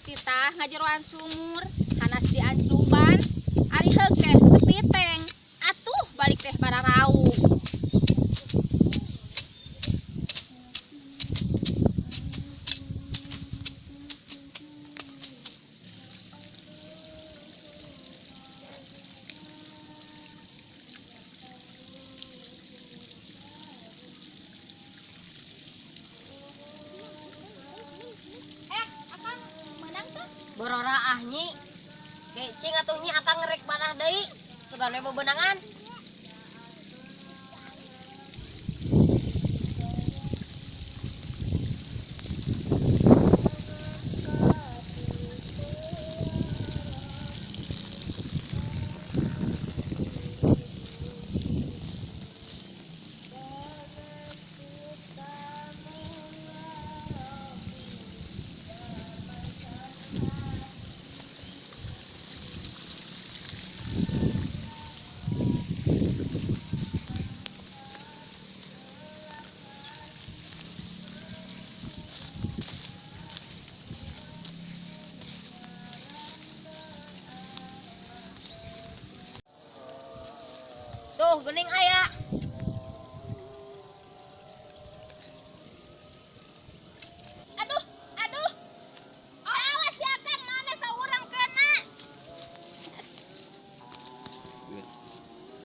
titah ngajeroan sumur hanas di ancluban ari heuke sepiteng atuh balik teh bararau. Akang menang tuh Borora ah nyi kecing atuh nyi akang ngerek panah deui segala bebenangan. Tuh, gening aya.